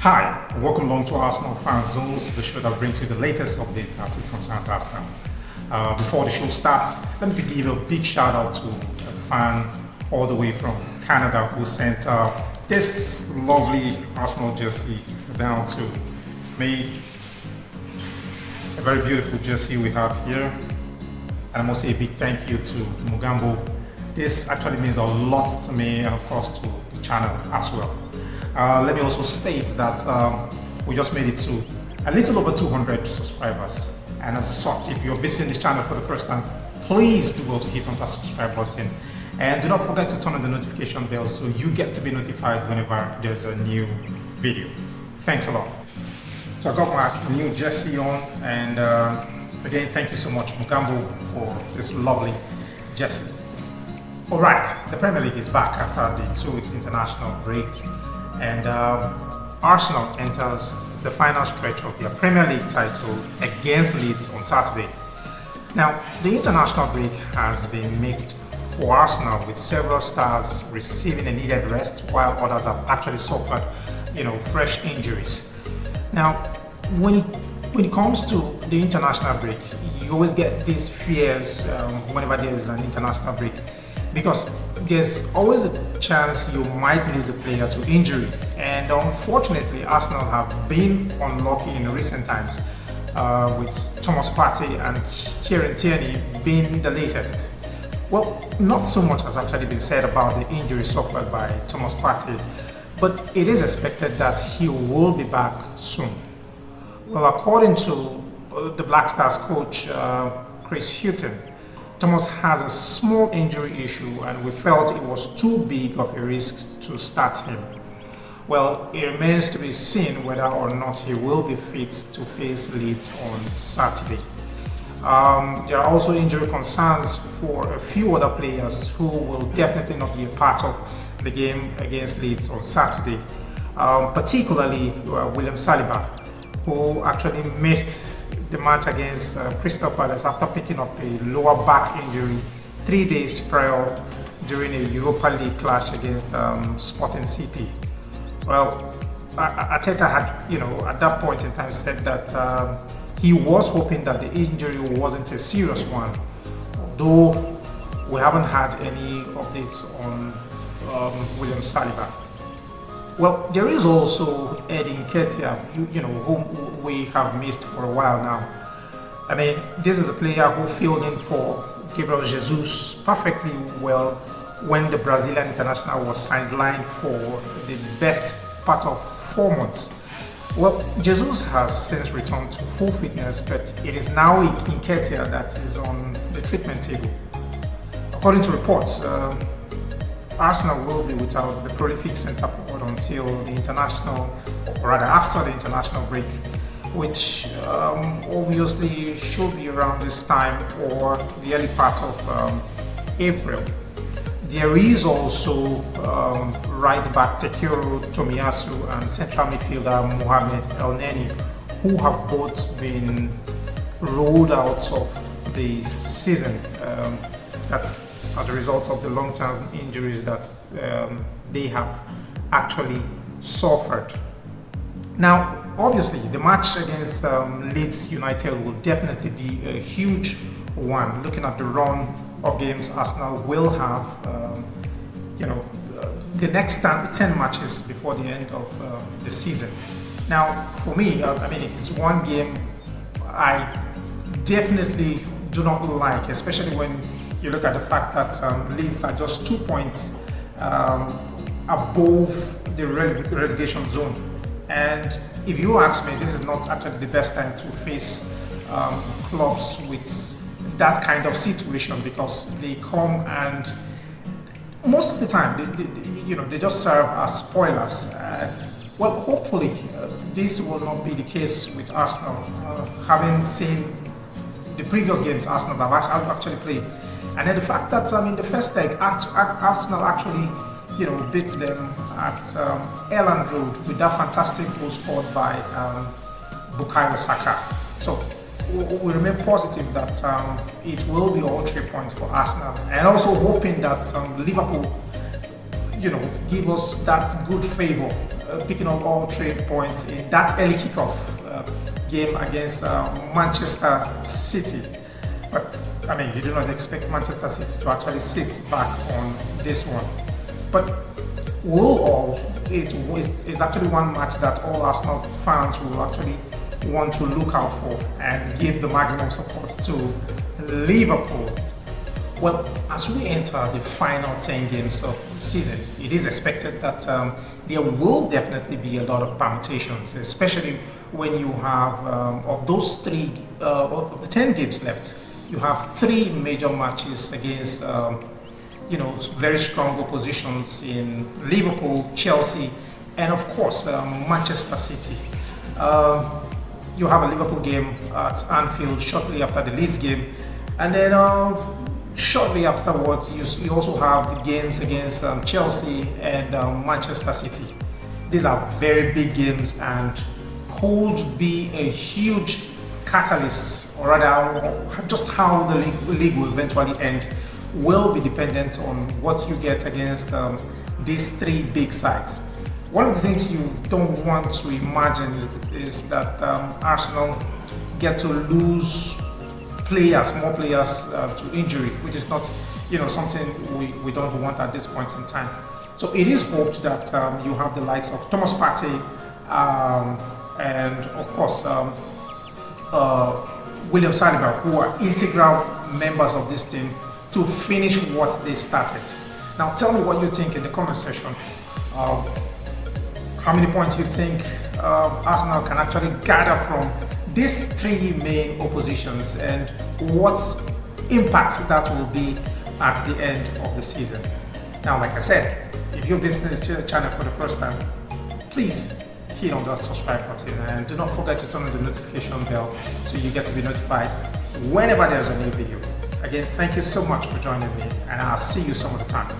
Hi, welcome along to Arsenal Fan Zones, the show that brings you the latest updates as it concerns Arsenal. Before the show starts, let me give a big shout out to a fan all the way from Canada who sent this lovely Arsenal jersey down to me. A very beautiful jersey we have here. And I must say a big thank you to Mugambo. This actually means a lot to me and of course to the channel as well. Let me also state that we just made it to a little over 200 subscribers. And as such, if you're visiting this channel for the first time, please do go to hit on that subscribe button. And do not forget to turn on the notification bell so you get to be notified whenever there's a new video. Thanks a lot. So I got my new jersey on, and again, thank you so much, Mugambo, for this lovely jersey. Alright, the Premier League is back after the 2 weeks international break. And Arsenal enters the final stretch of their Premier League title against Leeds on Saturday. Now, the international break has been mixed for Arsenal, with several stars receiving a needed rest while others have actually suffered, fresh injuries. Now, when it comes to the international break, you always get these fears whenever there is an international break, because there's always a chance you might lose a player to injury. And unfortunately, Arsenal have been unlucky in recent times, with Thomas Partey and Kieran Tierney being the latest. Well, not so much has actually been said about the injury suffered by Thomas Partey, but it is expected that he will be back soon. Well, according to the Black Stars coach, Chris Hughton, Thomas has a small injury issue and we felt it was too big of a risk to start him. Well, it remains to be seen whether or not he will be fit to face Leeds on Saturday. There are also injury concerns for a few other players who will definitely not be a part of the game against Leeds on Saturday, particularly William Saliba, who actually missed the match against Crystal Palace after picking up a lower back injury 3 days prior during a Europa League clash against Sporting CP. Well, Arteta had, at that point in time said that he was hoping that the injury wasn't a serious one, though we haven't had any updates on William Saliba. Well, there is also Eddie Nketiah, whom we have missed for a while now. I mean, this is a player who filled in for Gabriel Jesus perfectly well when the Brazilian international was sidelined for the best part of 4 months. Well, Jesus has since returned to full fitness, but it is now Nketiah that is on the treatment table. According to reports, Arsenal will be without the prolific centre forward until the international, or rather after the international break, which obviously should be around this time or the early part of April. There is also right back Takehiro Tomiyasu and central midfielder Mohamed Elneny, who have both been ruled out of the season. That's as a result of the long-term injuries that they have actually suffered. Now, obviously, the match against Leeds United will definitely be a huge one. Looking at the run of games Arsenal will have, the next 10 matches before the end of the season. Now, for me, it is one game I definitely do not like, especially when you look at the fact that Leeds are just 2 points above the relegation zone. And if you ask me, this is not actually the best time to face clubs with that kind of situation, because they come and most of the time they just serve as spoilers. Well, hopefully this will not be the case with Arsenal, having seen the previous games Arsenal have actually played. And then the fact that the first leg, Arsenal actually, beat them at Elland Road with that fantastic goal scored by Bukayo Saka. So we remain positive that it will be all 3 points for Arsenal, and also hoping that Liverpool, give us that good favour picking up all 3 points in that early kickoff game against Manchester City. But I mean, you do not expect Manchester City to actually sit back on this one. But it's actually one match that all Arsenal fans will actually want to look out for and give the maximum support to Liverpool. Well, as we enter the final 10 games of the season, it is expected that there will definitely be a lot of permutations, especially when you have, of the 10 games left, you have 3 major matches against, very strong oppositions in Liverpool, Chelsea, and of course, Manchester City. You have a Liverpool game at Anfield shortly after the Leeds game, and then shortly afterwards, you also have the games against Chelsea and Manchester City. These are very big games and could be a huge catalyst, or rather, just how the league will eventually end will be dependent on what you get against these 3 big sides. One of the things you don't want to imagine is that Arsenal get to lose more players to injury, which is not, something we don't want at this point in time. So it is hoped that you have the likes of Thomas Partey and of course William Saliba, who are integral members of this team to finish what they started. Now tell me what you think in the comment section. How many points you think Arsenal can actually gather from these 3 main oppositions, and what impact that will be at the end of the season. Now, like I said, if you're visiting this channel for the first time, please hit on that subscribe button and do not forget to turn on the notification bell so you get to be notified whenever there's a new video. Again, thank you so much for joining me, and I'll see you some other time.